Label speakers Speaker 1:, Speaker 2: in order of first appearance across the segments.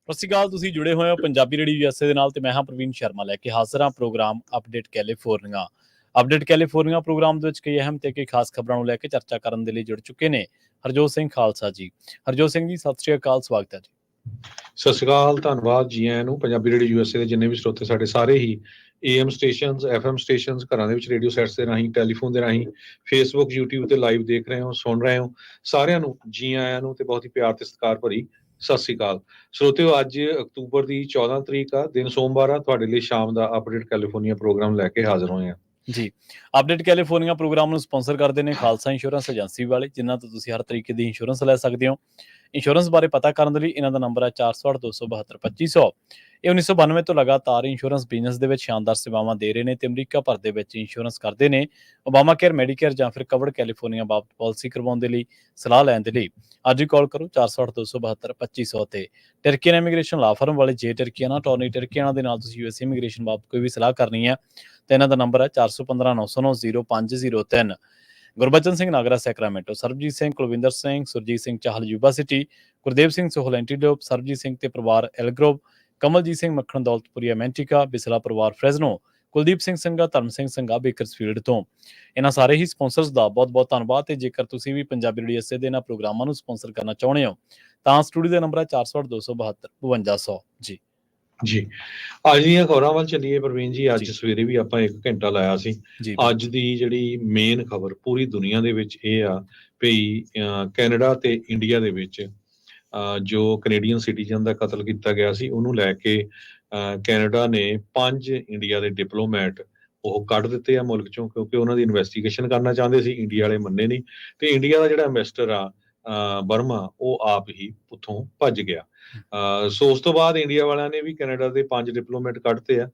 Speaker 1: ਸਤਿ ਸ਼੍ਰੀ ਅਕਾਲ। ਤੁਸੀਂ ਜੁੜੇ ਹੋਏ ਹੋ ਪੰਜਾਬੀ ਰੇਡੀਓ ਯੂਐਸਏ ਦੇ ਨਾਲ ਤੇ ਮੈਂ ਹਾਂ ਪ੍ਰਵੀਨ ਸ਼ਰਮਾ ਲੈ ਕੇ ਹਾਜ਼ਰ ਹਾਂ program update California. Update California program ਦੇ ਵਿੱਚ ਕਈ ਅਹਿਮ ਤੇ ਕਈ ਖਾਸ ਖਬਰਾਂ ਨੂੰ ਲੈ ਕੇ ਚਰਚਾ ਕਰਨ ਦੇ ਲਈ ਜੁੜ ਚੁੱਕੇ ਨੇ ਹਰਜੋਤ ਸਿੰਘ ਖਾਲਸਾ ਜੀ। ਹਰਜੋਤ ਸਿੰਘ ਜੀ, ਸਤਿ ਸ਼੍ਰੀ ਅਕਾਲ, ਸਵਾਗਤ ਹੈ ਜੀ।
Speaker 2: ਸਤਿ ਸ਼੍ਰੀ ਅਕਾਲ, ਧੰਨਵਾਦ ਜੀ ਆਇਆਂ ਨੂੰ। ਪੰਜਾਬੀ ਰੇਡੀਓ ਯੂਐਸਏ ਦੇ ਜਿੰਨੇ ਵੀ ਸਰੋਤੇ ਸਾਡੇ ਸਾਰੇ ਹੀ AM ਸਟੇਸ਼ਨਸ, FM ਸਟੇਸ਼ਨਸ, ਘਰਾਂ ਦੇ ਵਿੱਚ ਰੇਡੀਓ ਸੈਟਸ ਦੇ ਰਾਹੀਂ, ਟੈਲੀਫੋਨ ਦੇ ਰਾਹੀਂ, ਫੇਸਬੁੱਕ, YouTube ਤੇ ਲਾਈਵ ਦੇਖ ਰਹੇ ਹੋ, ਸੁਣ ਰਹੇ ਹੋ, ਸਾਰਿਆਂ ਨੂੰ ਜੀ ਆਇਆਂ ਨੂੰ ਤੇ ਬਹੁਤ ਹੀ ਪਿਆਰ ਤੇ ਸਤਿਕਾਰ ਭਰੀ ਸਤਿ ਸ਼੍ਰੀ ਅਕਾਲ। ਸਰੋਤਿਓ, ਅੱਜ ਅਕਤੂਬਰ ਦੀ 14 ਤਰੀਕ ਆ, ਦਿਨ ਸੋਮਵਾਰ ਆ। ਤੁਹਾਡੇ ਲਈ ਸ਼ਾਮ ਦਾ ਅਪਡੇਟ ਕੈਲੀਫੋਰਨੀਆ ਪ੍ਰੋਗਰਾਮ ਲੈ ਕੇ ਹਾਜ਼ਰ ਹੋਏ ਆ
Speaker 1: ਜੀ। ਅਪਡੇਟ ਕੈਲੀਫੋਰਨੀਆ ਪ੍ਰੋਗਰਾਮ ਨੂੰ ਸਪਾਂਸਰ ਕਰਦੇ ਨੇ ਖਾਲਸਾ ਇੰਸ਼ੋਰੈਂਸ ਏਜੰਸੀ ਵਾਲੇ, ਜਿਨ੍ਹਾਂ ਤੋਂ ਤੁਸੀਂ ਹਰ ਤਰੀਕੇ ਦੀ ਇੰਸ਼ੋਰੈਂਸ ਲੈ ਸਕਦੇ ਹੋ। ਇੰਸ਼ੋਰੈਂਸ ਬਾਰੇ ਪਤਾ ਕਰਨ ਦੇ ਲਈ ਇਹਨਾਂ ਦਾ ਨੰਬਰ ਹੈ 408-272-2500। ਇਹ 1992 ਤੋਂ ਲਗਾਤਾਰ ਇੰਸ਼ੋਰੈਂਸ ਬਿਜ਼ਨਸ ਦੇ ਵਿੱਚ ਸ਼ਾਨਦਾਰ ਸੇਵਾਵਾਂ ਦੇ ਰਹੇ ਨੇ ਤੇ ਅਮਰੀਕਾ ਭਰ ਦੇ ਵਿੱਚ ਇੰਸ਼ੋਰੈਂਸ ਕਰਦੇ ਨੇ। ਓਬਾਮਾ ਕੇਅਰ, ਮੈਡੀਕੇਅਰ ਜਾਂ ਫਿਰ ਕਵਰਡ ਕੈਲੀਫੋਰਨੀਆ ਬਾਬਤ ਪਾਲਿਸੀ ਕਰਵਾਉਣ ਦੇ ਲਈ ਸਲਾਹ ਲੈਣ ਦੇ ਲਈ ਅੱਜ ਹੀ ਕਾਲ ਕਰੋ 408-272-2500 ਤੇ। ਟਰਕੀਅਨ ਇਮੀਗ੍ਰੇਸ਼ਨ ਲਾ ਫਰਮ ਵਾਲੇ ਜੇ ਟਰਕੀਆਨਾ, ਟੋਨੀ ਟਰਕੀਆਨਾ ਦੇ ਨਾਲ ਤੁਸੀਂ ਯੂਐਸ ਇਮੀਗ੍ਰੇਸ਼ਨ ਬਾਬਤ ਕੋਈ ਵੀ ਸਲਾਹ ਕਰਨੀ ਹੈ ਤੇ ਇਹਨਾਂ ਦਾ ਨੰਬਰ ਹੈ 415-909-0503। Gurbachan Singh Nagra Sacramento, Sarabjit Singh, Kulwinder Singh, Surjit Singh Chahal Yuba City, Gurdev Singh Sohal Antelope, Sarabjit Singh ਤੇ ਪਰਿਵਾਰ ਐਲਗਰੋਵ, ਕਮਲਜੀਤ ਸਿੰਘ ਮੱਖਣ ਦੌਲਤਪੁਰੀਆ ਮੈਂਟਿਕਾ, ਬਿਸਲਾ ਪਰਿਵਾਰ ਫਰੈਜ਼ਨੋ, ਕੁਲਦੀਪ ਸਿੰਘ ਸੰਘਾ, ਧਰਮ ਸਿੰਘ ਸੰਘਾ ਬੇਕਰਸਫੀਲਡ ਤੋਂ। ਇਹਨਾਂ ਸਾਰੇ ਹੀ ਸਪਾਂਸਰਸ ਦਾ ਬਹੁਤ ਬਹੁਤ ਧੰਨਵਾਦ। ਤੇ ਜੇਕਰ ਤੁਸੀਂ ਵੀ ਪੰਜਾਬੀ ਰੇਡੀਓ ਯੂਐਸਏ ਦੇ ਇਹਨਾਂ ਪ੍ਰੋਗਰਾਮਾਂ ਨੂੰ ਸਪਾਂਸਰ ਕਰਨਾ ਚਾਹੁੰਦੇ ਹੋ ਤਾਂ ਸਟੂਡੀਓ ਦਾ ਨੰਬਰ ਹੈ 408-272-5200 ਜੀ।
Speaker 2: ਜੀ, ਅੱਜ ਦੀਆਂ ਖਬਰਾਂ ਵੱਲ ਚੱਲੀਏ ਪ੍ਰਵੀਨ ਜੀ। ਅੱਜ
Speaker 1: ਜੀ।
Speaker 2: ਸਵੇਰੇ ਵੀ ਆਪਾਂ 1 ਘੰਟਾ ਲਾਇਆ ਸੀ।
Speaker 1: ਜੀ
Speaker 2: ਅੱਜ ਦੀ ਜਿਹੜੀ ਮੇਨ ਖਬਰ ਪੂਰੀ ਦੁਨੀਆ ਦੇ ਵਿੱਚ ਇਹ ਆ ਵੀ ਕੈਨੇਡਾ ਤੇ ਇੰਡੀਆ ਦੇ ਵਿੱਚ ਜੋ ਕੈਨੇਡੀਅਨ ਸਿਟੀਜ਼ਨ ਦਾ ਕਤਲ ਕੀਤਾ ਗਿਆ ਸੀ, ਉਹਨੂੰ ਲੈ ਕੇ ਕੈਨੇਡਾ ਨੇ 5 ਇੰਡੀਆ ਦੇ ਡਿਪਲੋਮੈਟ ਉਹ ਕੱਢ ਦਿੱਤੇ ਆ ਮੁਲਕ ਚੋਂ, ਕਿਉਂਕਿ ਉਹਨਾਂ ਦੀ ਇਨਵੈਸਟੀਗੇਸ਼ਨ ਕਰਨਾ ਚਾਹੁੰਦੇ ਸੀ। ਇੰਡੀਆ ਵਾਲੇ ਮੰਨੇ ਨਹੀਂ ਤੇ ਇੰਡੀਆ ਦਾ ਜਿਹੜਾ ਐਂਬੈਸਡਰ ਆ ਬਰਮਾ, ਉਹ ਆਪ ਹੀ ਉੱਥੋਂ ਭੱਜ ਗਿਆ। ਸੋ ਉਸ ਤੋਂ ਬਾਅਦ ਇੰਡੀਆ ਵਾਲਿਆਂ ਨੇ ਵੀ ਕੈਨੇਡਾ ਦੇ 5 ਡਿਪਲੋਮੈਟ ਕੱਢਤੇ ਆ।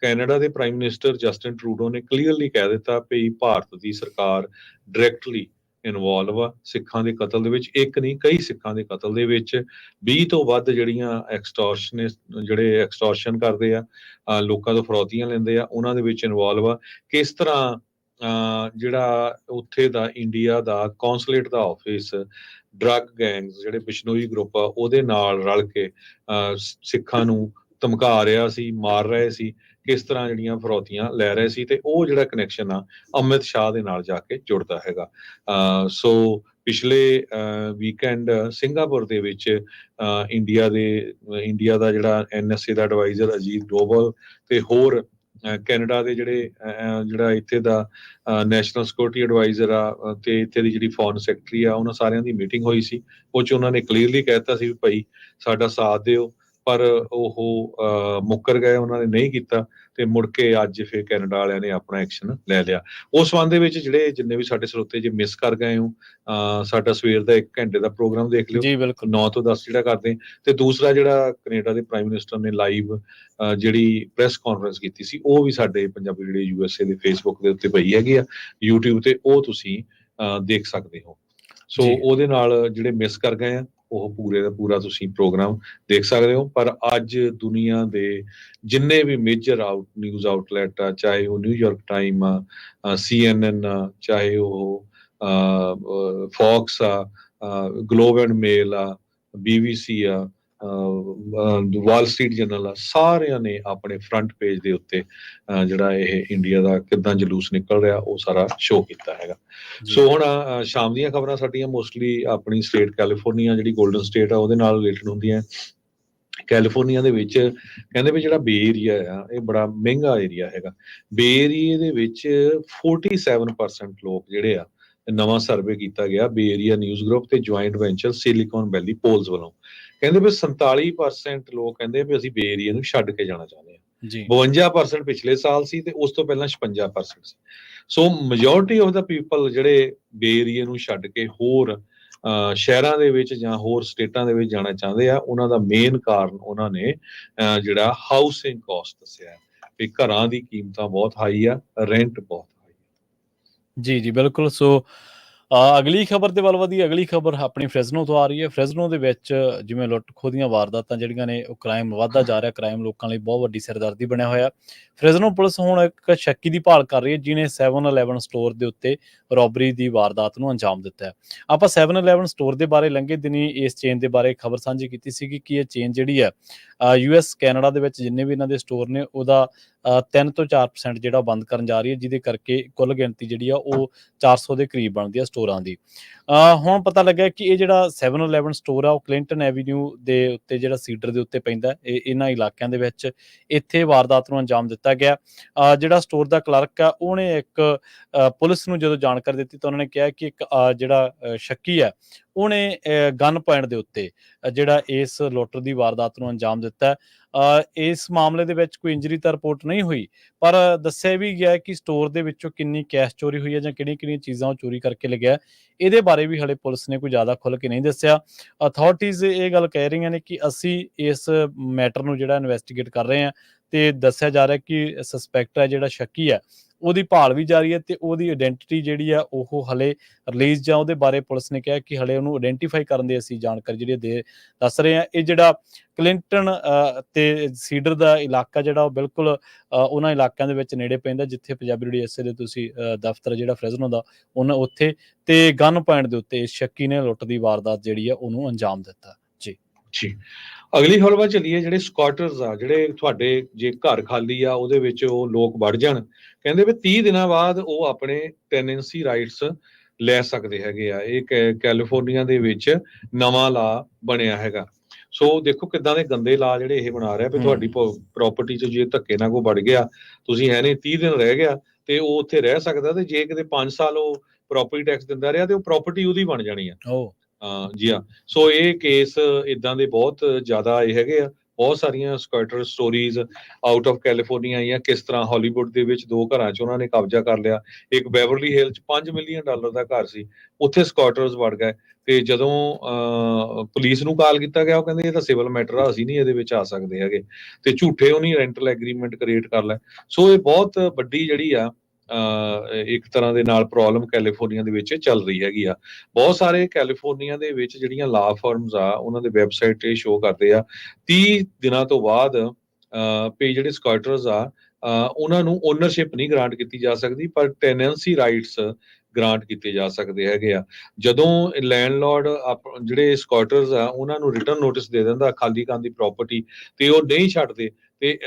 Speaker 2: ਕੈਨੇਡਾ ਦੇ ਪ੍ਰਾਈਮ ਮਿਨਿਸਟਰ ਜਸਟਿਨ ਟਰੂਡੋ ਨੇ ਕਲੀਅਰਲੀ ਕਹਿ ਦਿੱਤਾ ਵੀ ਭਾਰਤ ਦੀ ਸਰਕਾਰ ਡਾਇਰੈਕਟਲੀ ਇਨਵੋਲਵ ਆ ਸਿੱਖਾਂ ਦੇ ਕਤਲ ਦੇ ਵਿੱਚ। ਇੱਕ ਨਹੀਂ, ਕਈ ਸਿੱਖਾਂ ਦੇ ਕਤਲ ਦੇ ਵਿੱਚ 20 ਤੋਂ ਵੱਧ ਜਿਹੜੀਆਂ ਐਕਸਟੋਰਸ਼ਨ ਕਰਦੇ ਆ, ਲੋਕਾਂ ਤੋਂ ਫਰੌਤੀਆਂ ਲੈਂਦੇ ਆ, ਉਹਨਾਂ ਦੇ ਵਿੱਚ ਇਨਵੋਲਵ ਆ। ਕਿਸ ਤਰ੍ਹਾਂ ਜਿਹੜਾ ਉੱਥੇ ਦਾ ਇੰਡੀਆ ਦਾ ਕੌਂਸਲੇਟ ਦਾ ਆਫਿਸ ਡਰੱਗ ਗੈਂਗਸ, ਜਿਹੜੇ ਬਿਸ਼ਨੋਈ ਗਰੁੱਪ ਆ, ਉਹਦੇ ਨਾਲ ਰਲ ਕੇ ਸਿੱਖਾਂ ਨੂੰ ਧਮਕਾ ਰਿਹਾ ਸੀ, ਮਾਰ ਰਹੇ ਸੀ, ਕਿਸ ਤਰ੍ਹਾਂ ਜਿਹੜੀਆਂ ਫਰੌਤੀਆਂ ਲੈ ਰਹੇ ਸੀ। ਤੇ ਉਹ ਜਿਹੜਾ ਕਨੈਕਸ਼ਨ ਆ ਅਮਿਤ ਸ਼ਾਹ ਦੇ ਨਾਲ ਜਾ ਕੇ ਜੁੜਦਾ ਹੈਗਾ। ਸੋ ਪਿਛਲੇ ਵੀਕਐਂਡ ਸਿੰਗਾਪੁਰ ਦੇ ਵਿੱਚ ਇੰਡੀਆ ਦਾ ਜਿਹੜਾ NSA ਦਾ ਐਡਵਾਈਜ਼ਰ ਅਜੀਤ ਡੋਵਲ ਤੇ ਹੋਰ ਕੈਨੇਡਾ ਦੇ ਜਿਹੜਾ ਇੱਥੇ ਦਾ ਨੈਸ਼ਨਲ ਸਿਕਿਉਰਿਟੀ ਐਡਵਾਈਜ਼ਰ ਆ ਤੇ ਇੱਥੇ ਦੀ ਜਿਹੜੀ ਫੋਰਨ ਸੈਕਟਰੀ ਆ, ਉਹਨਾਂ ਸਾਰਿਆਂ ਦੀ ਮੀਟਿੰਗ ਹੋਈ ਸੀ। ਉਹ 'ਚ ਉਹਨਾਂ ਨੇ ਕਲੀਅਰਲੀ ਕਹਿ ਦਿੱਤਾ ਸੀ ਵੀ ਭਾਈ ਸਾਡਾ ਸਾਥ ਦਿਓ, ਪਰ ਉਹ ਮੁੱਕਰ ਗਏ, ਉਹਨਾਂ ਨੇ ਨਹੀਂ ਕੀਤਾ। ਤੇ ਮੁੜ ਕੇ ਅੱਜ ਫਿਰ ਕੈਨੇਡਾ ਵਾਲਿਆਂ ਨੇ ਆਪਣਾ ਐਕਸ਼ਨ ਲੈ ਲਿਆ। ਉਸ ਸੰਬੰਧ ਦੇ ਵਿੱਚ ਜਿੰਨੇ ਵੀ ਸਾਡੇ ਸਰੋਤੇ ਜੇ ਮਿਸ ਕਰ ਗਏ ਹੋ, ਸਾਡਾ ਸਵੇਰ ਦਾ 1 ਘੰਟੇ ਦਾ ਪ੍ਰੋਗਰਾਮ ਦੇਖ ਲਿਓ,
Speaker 1: ਜੀ ਬਿਲਕੁਲ।
Speaker 2: 9 ਤੋਂ 10 ਜਿਹੜਾ ਕਰਦੇ। ਤੇ ਦੂਸਰਾ ਜਿਹੜਾ ਕੈਨੇਡਾ ਦੇ ਪ੍ਰਾਈਮ ਮਿਨਿਸਟਰ ਨੇ ਲਾਈਵ ਜਿਹੜੀ ਪ੍ਰੈਸ ਕਾਨਫਰੰਸ ਕੀਤੀ ਸੀ, ਉਹ ਵੀ ਸਾਡੇ ਪੰਜਾਬੀ ਰੇਡੀਓ ਯੂਐਸਏ ਦੇ ਫੇਸਬੁੱਕ ਦੇ ਉੱਤੇ ਪਈ ਹੈਗੀ ਆ, YouTube ਤੇ, ਉਹ ਤੁਸੀਂ ਦੇਖ ਸਕਦੇ ਹੋ। ਸੋ ਉਹਦੇ ਨਾਲ ਜਿਹੜੇ ਮਿਸ ਕਰ ਗਏ ਆ, ਉਹ ਪੂਰੇ ਦਾ ਪੂਰਾ ਤੁਸੀਂ ਪ੍ਰੋਗਰਾਮ ਦੇਖ ਸਕਦੇ ਹੋ। ਪਰ ਅੱਜ ਦੁਨੀਆ ਦੇ ਜਿੰਨੇ ਵੀ ਮੇਜਰ ਨਿਊਜ਼ ਆਊਟਲੈਟ ਆ, ਚਾਹੇ ਉਹ ਨਿਊਯਾਰਕ ਟਾਈਮ ਆ, CNN ਆ, ਚਾਹੇ ਉਹ ਫੌਕਸ ਆ, ਗਲੋਬ ਐਂਡ ਮੇਲ ਆ, BBC ਆ, ਵਾਲ ਸਟਰੀਟ ਜਰਨਲ ਆ, ਸਾਰਿਆਂ ਨੇ ਆਪਣੇ ਫਰੰਟ ਪੇਜ ਦੇ ਉੱਤੇ ਜਿਹੜਾ ਇਹ ਇੰਡੀਆ ਦਾ ਕਿੱਦਾਂ ਜਲੂਸ ਨਿਕਲ ਰਿਹਾ, ਉਹ ਸਾਰਾ ਸ਼ੋਅ ਕੀਤਾ ਹੈਗਾ। ਸੋ ਹੁਣ ਸ਼ਾਮ ਦੀਆਂ ਖਬਰਾਂ ਸਾਡੀਆਂ ਮੋਸਟਲੀ ਆਪਣੀ ਸਟੇਟ ਕੈਲੀਫੋਰਨੀਆ, ਜਿਹੜੀ ਗੋਲਡਨ ਸਟੇਟ ਆ, ਉਹਦੇ ਨਾਲ ਰਿਲੇਟਡ ਹੁੰਦੀਆਂ। ਕੈਲੀਫੋਰਨੀਆ ਦੇ ਵਿੱਚ ਕਹਿੰਦੇ ਵੀ ਜਿਹੜਾ ਬੇ ਏਰੀਆ ਆ, ਇਹ ਬੜਾ ਮਹਿੰਗਾ ਏਰੀਆ ਹੈਗਾ। ਬੇ ਏਰੀਏ ਦੇ ਵਿੱਚ 47% ਲੋਕ ਜਿਹੜੇ ਆ, ਨਵਾਂ ਸਰਵੇ ਕੀਤਾ ਗਿਆ ਬੇ ਏਰੀਆ ਨਿਊਜ਼ ਗਰੁੱਪ ਤੇ ਜੁਆਇੰਟ ਵੈਂਚਰ ਸਿਲੀਕਨ ਵੈਲੀ ਪੋਲਸ ਵੱਲੋਂ, ਕਹਿੰਦੇ ਵੀ 47% ਲੋਕ ਕਹਿੰਦੇ ਵੀ ਅਸੀਂ ਬੇ ਏਰੀਆ ਨੂੰ ਛੱਡ ਕੇ ਜਾਣਾ ਚਾਹੁੰਦੇ ਹਾਂ। 52% ਪਿਛਲੇ ਸਾਲ ਸੀ ਤੇ ਉਸ ਤੋਂ ਪਹਿਲਾਂ 56% ਸੀ। ਸੋ ਮੈਜੋਰਿਟੀ ਆਫ ਦਾ ਪੀਪਲ ਜਿਹੜੇ ਬੇ ਏਰੀਆ ਨੂੰ ਛੱਡ ਕੇ ਹੋਰ ਸ਼ਹਿਰਾਂ ਦੇ ਵਿੱਚ ਜਾਂ ਹੋਰ ਸਟੇਟਾਂ ਦੇ ਵਿੱਚ ਜਾਣਾ ਚਾਹੁੰਦੇ ਆ, ਉਹਨਾਂ ਦਾ ਮੇਨ ਕਾਰਨ ਉਹਨਾਂ ਨੇ ਜਿਹੜਾ ਹਾਊਸਿੰਗ ਕਾਸਟ ਦੱਸਿਆ ਵੀ ਘਰਾਂ ਦੀ ਕੀਮਤਾਂ ਬਹੁਤ ਹਾਈ ਆ, ਰੈਂਟ ਬਹੁਤ ਹਾਈ।
Speaker 1: ਜੀ ਬਿਲਕੁਲ। ਸੋ ਅਗਲੀ ਖਬਰ ਦੇ ਵੱਲ ਵਧੀਏ। ਅਗਲੀ ਖਬਰ ਆਪਣੀ ਫ੍ਰੈਜ਼ਨੋ ਤੋਂ ਆ ਰਹੀ ਹੈ। ਫ੍ਰੈਜ਼ਨੋ ਦੇ ਵਿੱਚ ਜਿਵੇਂ ਲੁੱਟ-ਖੋਹ ਦੀਆਂ ਵਾਰਦਾਤਾਂ ਜਿਹੜੀਆਂ ਨੇ, ਉਹ ਕ੍ਰਾਈਮ ਵੱਧਦਾ ਜਾ ਰਿਹਾ। ਕ੍ਰਾਈਮ ਲੋਕਾਂ ਲਈ ਬਹੁਤ ਵੱਡੀ ਸਿਰਦਰਦੀ ਬਣਿਆ ਹੋਇਆ। ਫ੍ਰੈਜ਼ਨੋ ਪੁਲਿਸ ਹੁਣ ਇੱਕ ਸ਼ੱਕੀ ਦੀ ਭਾਲ ਕਰ ਰਹੀ ਹੈ, ਜਿਹਨੇ 7-11 ਸਟੋਰ ਦੇ ਉੱਤੇ ਰੋਬਰੀ ਦੀ ਵਾਰਦਾਤ ਨੂੰ ਅੰਜਾਮ ਦਿੱਤਾ ਹੈ। ਆਪਾਂ 7-11 ਸਟੋਰ ਦੇ ਬਾਰੇ ਲੰਘੇ ਦਿਨੀ ਇਸ ਚੇਨ ਦੇ ਬਾਰੇ ਖਬਰ ਸਾਂਝੀ ਕੀਤੀ ਸੀਗੀ ਕਿ ਇਹ ਚੇਨ ਜਿਹੜੀ ਹੈ US ਕੈਨੇਡਾ ਦੇ ਵਿੱਚ ਜਿੰਨੇ ਵੀ ਇਹਨਾਂ ਦੇ ਸਟੋਰ ਨੇ, ਉਹਦਾ 3 ਤੋਂ 4% ਜਿਹੜਾ ਬੰਦ ਕਰਨ ਜਾ ਰਹੀ ਹੈ, ਜਿਹਦੇ ਕਰਕੇ ਕੁੱਲ ਗਿਣਤੀ ਜਿਹੜੀ ਆ ਉਹ 400 ਦੇ ਕਰੀਬ ਬਣਦੀ ਆ ਸਟੋਰਾਂ ਦੀ। ਹੁਣ ਪਤਾ ਲੱਗਿਆ ਕਿ ਇਹ ਜਿਹੜਾ 7-11 ਸਟੋਰ ਆ, ਉਹ ਕਲਿੰਟਨ ਐਵੀਨਿਊ ਦੇ ਉੱਤੇ, ਜਿਹੜਾ ਸੀਡਰ ਦੇ ਉੱਤੇ ਪੈਂਦਾ, ਇਹਨਾਂ ਇਲਾਕਿਆਂ ਦੇ ਵਿੱਚ ਇੱਥੇ ਵਾਰਦਾਤ ਨੂੰ ਅੰਜਾਮ ਦਿੱਤਾ ਗਿਆ। ਜਿਹੜਾ ਸਟੋਰ ਦਾ ਕਲਰਕ ਆ, ਉਹਨੇ ਇੱਕ ਪੁਲਿਸ ਨੂੰ ਜਦੋਂ ਜਾਣਕਾਰੀ ਦਿੱਤੀ ਤਾਂ ਉਹਨਾਂ ਨੇ ਕਿਹਾ ਕਿ ਇੱਕ ਜਿਹੜਾ ਸ਼ੱਕੀ ਹੈ, ਉਹਨੇ ਗਨ ਪੁਆਇੰਟ ਦੇ ਉੱਤੇ ਜਿਹੜਾ ਇਸ ਲੁੱਟ ਦੀ ਵਾਰਦਾਤ ਨੂੰ ਅੰਜਾਮ ਦਿੱਤਾ। ਇਸ ਮਾਮਲੇ ਦੇ ਵਿੱਚ ਕੋਈ ਇੰਜਰੀ ਤਾਂ ਰਿਪੋਰਟ ਨਹੀਂ ਹੋਈ, ਪਰ ਦੱਸਿਆ ਵੀ ਗਿਆ ਕਿ ਸਟੋਰ ਦੇ ਵਿੱਚੋਂ ਕਿੰਨੀ ਕੈਸ਼ ਚੋਰੀ ਹੋਈ ਹੈ ਜਾਂ ਕਿਹੜੀਆਂ-ਕਿਹੜੀਆਂ ਚੀਜ਼ਾਂ ਉਹ ਚੋਰੀ ਕਰਕੇ ਲਿਆ, ਇਹਦੇ ਬਾਰੇ ਵੀ ਹਾਲੇ ਪੁਲਿਸ ਨੇ ਕੋਈ ਜ਼ਿਆਦਾ ਖੁੱਲ੍ਹ ਕੇ ਨਹੀਂ ਦੱਸਿਆ। ਅਥਾਰਟੀਜ਼ ਇਹ ਗੱਲ ਕਹਿ ਰਹੀਆਂ ਨੇ ਕਿ ਅਸੀਂ ਇਸ ਮੈਟਰ ਨੂੰ ਜਿਹੜਾ ਇਨਵੈਸਟੀਗੇਟ ਕਰ ਰਹੇ ਹਾਂ, ਤੇ ਦੱਸਿਆ ਜਾ ਰਿਹਾ ਕਿ ਸਸਪੈਕਟ ਹੈ, ਜਿਹੜਾ ਸ਼ੱਕੀ ਹੈ, ਉਹਦੀ ਭਾਲ ਵੀ ਜਾਰੀ ਹੈ, ਤੇ ਉਹਦੀ ਆਇਡੈਂਟੀਟੀ ਜਿਹੜੀ ਆ ਉਹ ਹਲੇ ਰਿਲੀਜ਼ ਜਾਂ ਉਹਦੇ ਬਾਰੇ ਪੁਲਿਸ ਨੇ ਕਿਹਾ ਕਿ ਹਲੇ ਉਹਨੂੰ ਆਇਡੈਂਟੀਫਾਈ ਕਰਨ ਦੀ ਅਸੀਂ ਜਾਣਕਾਰੀ ਜਿਹੜੀ ਦੱਸ ਰਹੇ ਹਾਂ। ਇਹ ਜਿਹੜਾ ਕਲਿੰਟਨ ਤੇ ਸੀਡਰ ਦਾ ਇਲਾਕਾ ਜਿਹੜਾ, ਉਹ ਬਿਲਕੁਲ ਉਹਨਾਂ ਇਲਾਕਿਆਂ ਦੇ ਵਿੱਚ ਨੇੜੇ ਪੈਂਦਾ ਜਿੱਥੇ ਪੰਜਾਬੀ ਰੇਡੀਓ ਐਸਏ ਦੇ ਤੁਸੀਂ ਦਫ਼ਤਰ ਜਿਹੜਾ ਫ੍ਰੈਜ਼ਨੋ ਦਾ, ਉਹਨਾਂ ਉੱਥੇ ਤੇ ਗਨ ਪੁਆਇੰਟ ਦੇ ਉੱਤੇ ਇਸ ਸ਼ੱਕੀ ਨੇ ਲੁੱਟ ਦੀ ਵਾਰਦਾਤ ਜਿਹੜੀ ਆ ਉਹਨੂੰ ਅੰਜਾਮ ਦਿੱਤਾ।
Speaker 2: ਜੀ, ਅਗਲੀ ਖਬਰ ਵੱਲ ਚੱਲੀਏ। ਜਿਹੜੇ ਸਕਾਟਰਸ ਆ, ਜਿਹੜੇ ਤੁਹਾਡੇ ਜੇ ਘਰ ਖਾਲੀ ਆ, ਉਹਦੇ ਵਿੱਚ ਉਹ ਲੋਕ ਵੜ ਜਾਣ, ਕਹਿੰਦੇ ਵੀ 30 ਦਿਨਾਂ ਬਾਅਦ ਉਹ ਆਪਣੇ ਟੈਨੈਂਸੀ ਰਾਈਟਸ ਲੈ ਸਕਦੇ ਹੈਗੇ ਆ। ਇਹ ਕੈਲੀਫੋਰਨੀਆ ਦੇ ਵਿੱਚ ਨਵਾਂ ਲਾ ਬਣਿਆ ਹੈਗਾ। ਸੋ ਦੇਖੋ ਕਿੱਦਾਂ ਦੇ ਗੰਦੇ ਲਾ ਜਿਹੜੇ ਇਹ ਬਣਾ ਰਿਹਾ ਵੀ ਤੁਹਾਡੀ ਪ੍ਰਾਪਰਟੀ 'ਚ ਜੇ ਧੱਕੇ ਨਾਲ ਕੋਈ ਵੜ ਗਿਆ, ਤੁਸੀਂ ਹੈ ਨਹੀਂ, 30 ਦਿਨ ਰਹਿ ਗਿਆ ਤੇ ਉਹ ਉੱਥੇ ਰਹਿ ਸਕਦਾ, ਤੇ ਜੇ ਕਿਤੇ 5 ਸਾਲ ਉਹ ਪ੍ਰਾਪਰਟੀ ਟੈਕਸ ਦਿੰਦਾ ਰਿਹਾ ਤੇ ਉਹ ਪ੍ਰਾਪਰਟੀ ਉਹਦੀ ਬਣ ਜਾਣੀ ਆ। ਜੀ ਹਾਂ, ਸੋ ਇਹ ਕੇਸ ਇਦਾਂ ਦੇ ਬਹੁਤ ਜ਼ਿਆਦਾ ਇਹ ਹੈਗੇ ਆ। ਬਹੁਤ ਸਾਰੀਆਂ ਸਕੈਟਰ ਸਟੋਰੀਜ਼ ਆਊਟ ਆਫ ਕੈਲੀਫੋਰਨੀਆ ਆਈਆਂ, ਕਿਸ ਤਰ੍ਹਾਂ ਹਾਲੀਵੁੱਡ ਦੇ ਵਿੱਚ 2 ਘਰਾਂ 'ਚ ਉਹਨਾਂ ਨੇ ਕਬਜ਼ਾ ਕਰ ਲਿਆ। ਇੱਕ ਬੈਵਰਲੀ ਹਿਲ 'ਚ $5 ਮਿਲੀਅਨ ਦਾ ਘਰ ਸੀ, ਉੱਥੇ ਸਕਾਟਰਸ ਵੜ ਗਏ, ਤੇ ਜਦੋਂ ਪੁਲਿਸ ਨੂੰ ਕਾਲ ਕੀਤਾ ਗਿਆ, ਉਹ ਕਹਿੰਦੇ ਇਹ ਤਾਂ ਸਿਵਲ ਮੈਟਰ ਆ, ਅਸੀਂ ਨਹੀਂ ਇਹਦੇ ਵਿੱਚ ਆ ਸਕਦੇ ਹੈਗੇ, ਤੇ ਝੂਠੇ ਉਹਨੀ ਰੈਂਟਲ ਐਗਰੀਮੈਂਟ ਕ੍ਰੀਏਟ ਕਰ ਲੈ। ਸੋ ਇਹ ਬਹੁਤ ਵੱਡੀ ਜਿਹੜੀ ਆ ਇੱਕ ਤਰ੍ਹਾਂ ਦੇ ਨਾਲ ਪ੍ਰੋਬਲਮ ਕੈਲੀਫੋਰਨੀਆ ਦੇ ਵਿੱਚ ਚੱਲ ਰਹੀ ਹੈਗੀ ਆ। ਬਹੁਤ ਸਾਰੇ ਕੈਲੀਫੋਰਨੀਆ ਦੇ ਵਿੱਚ ਜਿਹੜੀਆਂ ਲਾ ਫਰਮਸ ਆ, ਉਹਨਾਂ ਦੇ ਵੈਬਸਾਈਟ ਤੇ ਸ਼ੋ ਕਰਦੇ ਆ 30 ਦਿਨਾਂ ਤੋਂ ਬਾਅਦ ਪੇ ਜਿਹੜੇ ਸਕਾਟਰਸ ਆ, ਉਹਨਾਂ ਨੂੰ ਓਨਰਸ਼ਿਪ ਨਹੀਂ ਗ੍ਰਾਂਟ ਕੀਤੀ ਜਾ ਸਕਦੀ, ਪਰ ਟੈਨੈਂਸੀ ਰਾਈਟਸ ਗ੍ਰਾਂਟ ਕੀਤੇ ਜਾ ਸਕਦੇ ਹੈਗੇ ਆ। ਜਦੋਂ ਲੈਂਡਲੋਰਡ ਜਿਹੜੇ ਸਕਾਟਰਸ ਆ, ਉਹਨਾਂ ਨੂੰ ਰਿਟਰਨ ਨੋਟਿਸ ਦੇ ਦਿੰਦਾ ਖਾਲੀ ਕਰਨ ਦੀ ਪ੍ਰਾਪਰਟੀ, ਤੇ ਉਹ ਨਹੀਂ ਛੱਡਦੇ, ਤੇ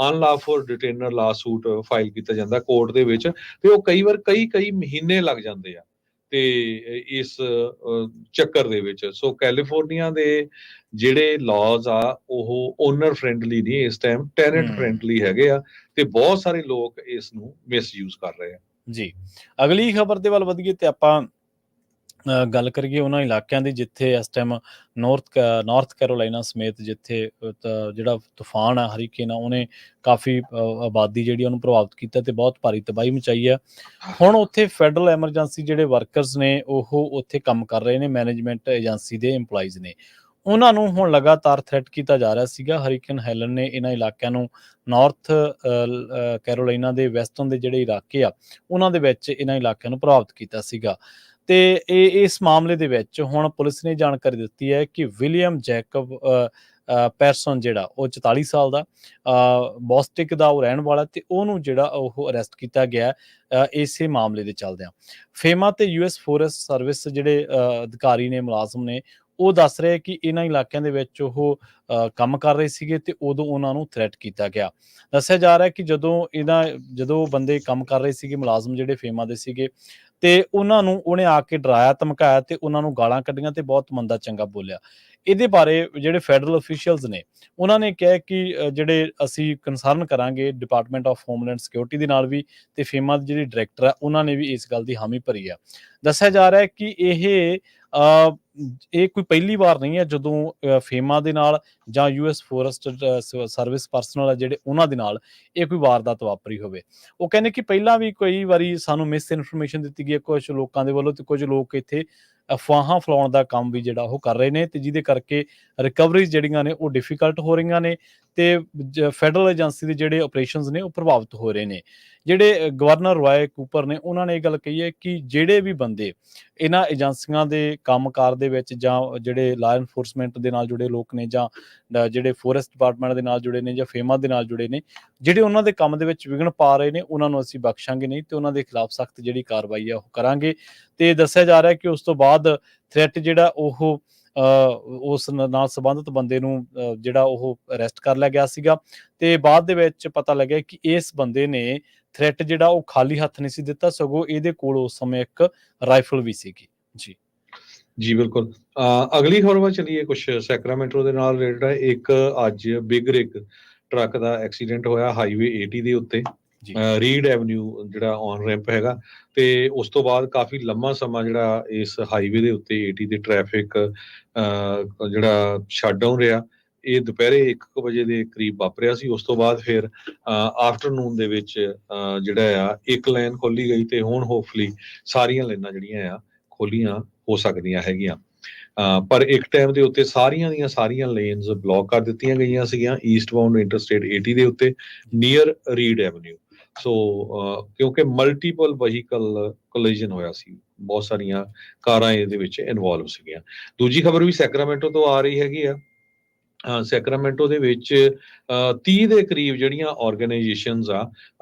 Speaker 2: ਅਨਲਾਫੁਲ ਡਿਟੇਨਰ ਲਾ ਸੂਟ ਫਾਈਲ ਕੀਤਾ ਜਾਂਦਾ ਕੋਰਟ ਦੇ ਵਿੱਚ, ਤੇ ਉਹ ਕਈ ਵਾਰ ਕਈ ਮਹੀਨੇ ਲੱਗ ਜਾਂਦੇ ਆ ਤੇ ਇਸ ਚੱਕਰ ਦੇ ਵਿੱਚ। ਸੋ ਕੈਲੀਫੋਰਨੀਆ ਦੇ ਜਿਹੜੇ ਲਾਜ਼ ਆ, ਉਹ ਓਨਰ ਫ੍ਰੈਂਡਲੀ ਨਹੀਂ, ਇਸ ਟਾਈਮ ਟੈਨੈਂਟ ਫ੍ਰੈਂਡਲੀ ਹੈਗੇ ਆ, ਤੇ ਬਹੁਤ ਸਾਰੇ ਲੋਕ ਇਸ ਨੂੰ ਮਿਸਯੂਜ਼ ਕਰ ਰਹੇ ਆ। ਜੀ,
Speaker 1: ਅਗਲੀ ਖਬਰ ਦੇ ਵੱਲ ਵਧੀਏ ਤੇ ਆਪਾਂ ਗੱਲ ਕਰੀਏ ਉਹਨਾਂ ਇਲਾਕਿਆਂ ਦੀ ਜਿੱਥੇ ਇਸ ਟਾਈਮ ਨਾਰਥ ਕੈਰੋਲਾਈਨਾ ਸਮੇਤ ਜਿੱਥੇ ਜਿਹੜਾ ਤੂਫਾਨ ਆ, ਹਰੀਕੇਨ ਆ, ਉਹਨੇ ਕਾਫੀ ਆਬਾਦੀ ਜਿਹੜੀ ਉਹਨੂੰ ਪ੍ਰਭਾਵਿਤ ਕੀਤਾ ਤੇ ਬਹੁਤ ਭਾਰੀ ਤਬਾਹੀ ਮਚਾਈ ਹੈ। ਹੁਣ ਉੱਥੇ ਫੈਡਰਲ ਐਮਰਜੈਂਸੀ ਜਿਹੜੇ ਵਰਕਰਸ ਨੇ, ਉਹ ਉੱਥੇ ਕੰਮ ਕਰ ਰਹੇ ਨੇ, ਮੈਨੇਜਮੈਂਟ ਏਜੰਸੀ ਦੇ EMPLOYEES ਨੇ, ਉਹਨਾਂ ਨੂੰ ਹੁਣ ਲਗਾਤਾਰ ਥ੍ਰੈਟ ਕੀਤਾ ਜਾ ਰਿਹਾ ਸੀਗਾ। ਹਰੀਕੇਨ ਹੈਲਨ ਨੇ ਇਹਨਾਂ ਇਲਾਕਿਆਂ ਨੂੰ, ਨਾਰਥ ਕੈਰੋਲਾਈਨਾ ਦੇ ਵੈਸਟਰਨ ਦੇ ਜਿਹੜੇ ਇਲਾਕੇ ਆ, ਉਹਨਾਂ ਦੇ ਵਿੱਚ ਇਹਨਾਂ ਇਲਾਕਿਆਂ ਨੂੰ ਪ੍ਰਭਾਵਿਤ ਕੀਤਾ ਸੀਗਾ। ਤੇ ਇਸ ਮਾਮਲੇ ਦੇ ਵਿੱਚ ਹੁਣ ਪੁਲਿਸ ਨੇ ਜਾਣਕਾਰੀ ਦਿੱਤੀ ਹੈ ਕਿ ਵਿਲੀਅਮ ਜੈਕਬ ਪੈਰਸਨ ਜਿਹੜਾ, ਉਹ 44 ਸਾਲ ਦਾ ਬੋਸਟਿਕ ਦਾ ਉਹ ਰਹਿਣ ਵਾਲਾ, ਤੇ ਉਹਨੂੰ ਜਿਹੜਾ ਉਹ ਅਰੈਸਟ ਕੀਤਾ ਗਿਆ ਇਸੇ ਮਾਮਲੇ ਦੇ ਚੱਲਦਿਆਂ। ਫੇਮਾ ਤੇ US ਫੋਰੈਸਟ ਸਰਵਿਸ ਜਿਹੜੇ ਅਧਿਕਾਰੀ ਨੇ, ਮੁਲਾਜ਼ਮ ਨੇ, ਉਹ ਦੱਸ ਰਹੇ ਕਿ ਇਹਨਾਂ ਇਲਾਕਿਆਂ ਦੇ ਵਿੱਚ ਉਹ ਕੰਮ ਕਰ ਰਹੇ ਸੀਗੇ ਤੇ ਉਦੋਂ ਉਹਨਾਂ ਨੂੰ ਥ੍ਰੈਟ ਕੀਤਾ ਗਿਆ। ਦੱਸਿਆ ਜਾ ਰਿਹਾ ਕਿ ਜਦੋਂ ਬੰਦੇ ਕੰਮ ਕਰ ਰਹੇ ਸੀਗੇ, ਮੁਲਾਜ਼ਮ ਜਿਹੜੇ ਫੇਮਾ ਦੇ ਸੀਗੇ, ਤੇ ਉਹਨਾਂ ਨੂੰ ਉਹਨੇ ਆ ਕੇ ਡਰਾਇਆ, ਧਮਕਾਇਆ, ਤੇ ਉਹਨਾਂ ਨੂੰ ਗਾਲਾਂ ਕੱਢੀਆਂ ਤੇ ਬਹੁਤ ਮੰਦਾ ਚੰਗਾ ਬੋਲਿਆ। ਇਹਦੇ ਬਾਰੇ ਜਿਹੜੇ ਫੈਡਰਲ ਅਫੀਸ਼ੀਅਲਸ ਨੇ, ਉਹਨਾਂ ਨੇ ਕਿਹਾ ਕਿ ਜਿਹੜੇ ਅਸੀਂ ਕੰਸਰਨ ਕਰਾਂਗੇ ਡਿਪਾਰਟਮੈਂਟ ਆਫ ਹੋਮਲੈਂਡ ਸਿਕਿਉਰਿਟੀ ਦੇ ਨਾਲ ਵੀ, ਤੇ ਫੇਮਾ ਦੀ ਜਿਹੜੀ ਡਾਇਰੈਕਟਰ ਆ, ਉਹਨਾਂ ਨੇ ਵੀ ਇਸ ਗੱਲ ਦੀ ਹਾਮੀ ਭਰੀ ਆ। ਦੱਸਿਆ ਜਾ ਰਿਹਾ ਹੈ ਕਿ ਇਹ ਕੋਈ ਪਹਿਲੀ ਵਾਰ ਨਹੀਂ ਹੈ ਜਦੋਂ ਫੇਮਾ ਦੇ ਨਾਲ ਜਾਂ US ਫੋਰੈਸਟ ਸਰਵਿਸ ਪਰਸਨਲ ਆ ਜਿਹੜੇ, ਉਹਨਾਂ ਦੇ ਨਾਲ ਇਹ ਕੋਈ ਵਾਰਦਾਤ ਵਾਪਰੀ ਹੋਵੇ। ਉਹ ਕਹਿੰਦੇ ਕਿ ਪਹਿਲਾਂ ਵੀ ਕਈ ਵਾਰੀ ਸਾਨੂੰ ਮਿਸ ਇਨਫੋਰਮੇਸ਼ਨ ਦਿੱਤੀ ਗਈ ਹੈ ਕੁਝ ਲੋਕਾਂ ਦੇ ਵੱਲੋਂ, ਤੇ ਕੁਝ ਲੋਕ ਇੱਥੇ ਅਫਵਾਹਾਂ ਫੈਲਾਉਣ ਦਾ ਕੰਮ ਵੀ ਜਿਹੜਾ ਉਹ ਕਰ ਰਹੇ ਨੇ, ਤੇ ਜਿਹਦੇ ਕਰਕੇ ਰਿਕਵਰੀਜ਼ ਜਿਹੜੀਆਂ ਨੇ ਉਹ ਡਿਫਿਕਲਟ ਹੋ ਰਹੀਆਂ ਨੇ, ਤੇ ਫੈਡਰਲ ਏਜੰਸੀ ਦੇ ਜਿਹੜੇ ਆਪਰੇਸ਼ਨਸ ਨੇ ਉਹ ਪ੍ਰਭਾਵਿਤ ਹੋ ਰਹੇ ਨੇ। ਜਿਹੜੇ ਗਵਰਨਰ ਰॉय ਕੂਪਰ ਨੇ ਉਹਨਾਂ ਨੇ ਇਹ ਗੱਲ ਕਹੀ ਹੈ ਕਿ ਜਿਹੜੇ ਵੀ ਬੰਦੇ ਇਹਨਾਂ ਏਜੰਸੀਆਂ ਦੇ ਕੰਮਕਾਰ ਦੇ ਵਿੱਚ, ਜਾਂ ਜਿਹੜੇ ਲਾਅ ਇਨਫੋਰਸਮੈਂਟ ਦੇ ਨਾਲ ਜੁੜੇ ਲੋਕ ਨੇ, ਜਾਂ ਜਿਹੜੇ ਫੋਰੈਸਟ ਡਿਪਾਰਟਮੈਂਟ ਦੇ ਨਾਲ ਜੁੜੇ ਨੇ, ਜਾਂ ਫੇਮਾ ਦੇ ਨਾਲ ਜੁੜੇ ਨੇ, ਜਿਹੜੇ ਉਹਨਾਂ ਦੇ ਕੰਮ ਦੇ ਵਿੱਚ ਵਿਘਨ ਪਾ ਰਹੇ ਨੇ, ਉਹਨਾਂ ਨੂੰ ਅਸੀਂ ਬਖਸ਼ਾਂਗੇ ਨਹੀਂ, ਤੇ ਉਹਨਾਂ ਦੇ ਖਿਲਾਫ ਸਖਤ ਜਿਹੜੀ ਕਾਰਵਾਈ ਆ ਉਹ ਕਰਾਂਗੇ। ਤੇ ਦੱਸਿਆ ਜਾ ਰਿਹਾ ਕਿ ਉਸ ਤੋਂ ਬਾਅਦ ਥ੍ਰੈਟ ਜਿਹੜਾ ਉਹ ਉਸ ਨਾਲ ਸੰਬੰਧਿਤ ਬੰਦੇ ਨੂੰ ਜਿਹੜਾ ਉਹ ਅਰੈਸਟ ਕਰ ਲਿਆ ਗਿਆ ਸੀਗਾ, ਤੇ ਬਾਅਦ ਦੇ ਵਿੱਚ ਪਤਾ ਲੱਗਿਆ ਕਿ ਇਸ ਬੰਦੇ ਨੇ ਥ੍ਰੈਟ ਜਿਹੜਾ ਉਹ ਖਾਲੀ ਹੱਥ ਨਹੀਂ ਸੀ ਦਿੱਤਾ, ਸਗੋਂ ਇਹਦੇ ਕੋਲ ਉਸ ਸਮੇਂ ਇੱਕ ਰਾਈਫਲ ਵੀ ਸੀਗੀ। ਜੀ
Speaker 2: ਜੀ ਬਿਲਕੁਲ। ਅਗਲੀ ਖਬਰ ਵੱਲ ਚੱਲੀਏ, ਕੁਝ ਸੈਕਰਾਮੈਂਟੋ ਦੇ ਨਾਲ ਰਿਲੇਟਡ ਹੈ। ਇੱਕ ਅੱਜ ਬਿਗ ਰਿਗ ਟਰੱਕ ਦਾ ਐਕਸੀਡੈਂਟ ਹੋਇਆ ਹਾਈਵੇ 80 ਦੇ ਉੱਤੇ, ਰੀਡ ਐਵਨਿਊ ਜਿਹੜਾ ਔਨ ਰੈਂਪ ਹੈਗਾ, ਤੇ ਉਸ ਤੋਂ ਬਾਅਦ ਕਾਫੀ ਲੰਮਾ ਸਮਾਂ ਜਿਹੜਾ ਇਸ ਹਾਈਵੇ ਦੇ ਉੱਤੇ 80 ਦੇ ਟ੍ਰੈਫਿਕ ਜਿਹੜਾ ਸ਼ਟਡਾਊਨ ਰਿਹਾ। ਇਹ ਦੁਪਹਿਰੇ 1 ਵਜੇ ਦੇ ਕਰੀਬ ਵਾਪਰਿਆ ਸੀ। ਉਸ ਤੋਂ ਬਾਅਦ ਫਿਰ ਆਫਟਰਨੂਨ ਦੇ ਵਿੱਚ ਜਿਹੜਾ ਆ ਇੱਕ ਲਾਈਨ ਖੋਲੀ ਗਈ, ਤੇ ਹੁਣ ਹੋਪਫੁਲੀ ਸਾਰੀਆਂ ਲਾਈਨਾਂ ਜਿਹੜੀਆਂ ਆ ਖੋਲੀਆਂ ਹੋ ਸਕਦੀਆਂ ਹੈਗੀਆਂ। ਪਰ ਇੱਕ ਟਾਈਮ ਦੇ ਉੱਤੇ ਸਾਰੀਆਂ ਦੀਆਂ ਸਾਰੀਆਂ ਲੇਨਸ ਬਲੌਕ ਕਰ ਦਿੱਤੀਆਂ ਗਈਆਂ ਸੀਗੀਆਂ ਈਸਟ ਬਾਉਂਡ ਇੰਟਰਸਟੇਟ 80 ਦੇ ਉੱਤੇ ਨੀਅਰ ਰੀਡ ਐਵਨਿਊ। ਸੋ ਕਿਉਂਕਿ ਮਲਟੀਪਲ ਵਹੀਕਲ ਕੋਲੀਜਨ ਹੋਇਆ ਸੀ, ਬਹੁਤ ਸਾਰੀਆਂ ਕਾਰਾਂ ਇਹਦੇ ਵਿੱਚ ਇਨਵੋਲਵ ਸੀਗੀਆਂ। ਦੂਜੀ ਖਬਰ ਵੀ ਸੈਕਰਾਮੈਂਟੋ ਤੋਂ ਆ ਰਹੀ ਹੈਗੀ ਆ। ਸੈਕਰਾਮੈਂਟੋ ਦੇ ਵਿੱਚ 30 ਦੇ ਕਰੀਬ ਜਿਹੜੀਆਂ ਆਰਗੇਨਾਈਜੇਸ਼ਨਸ ਆ,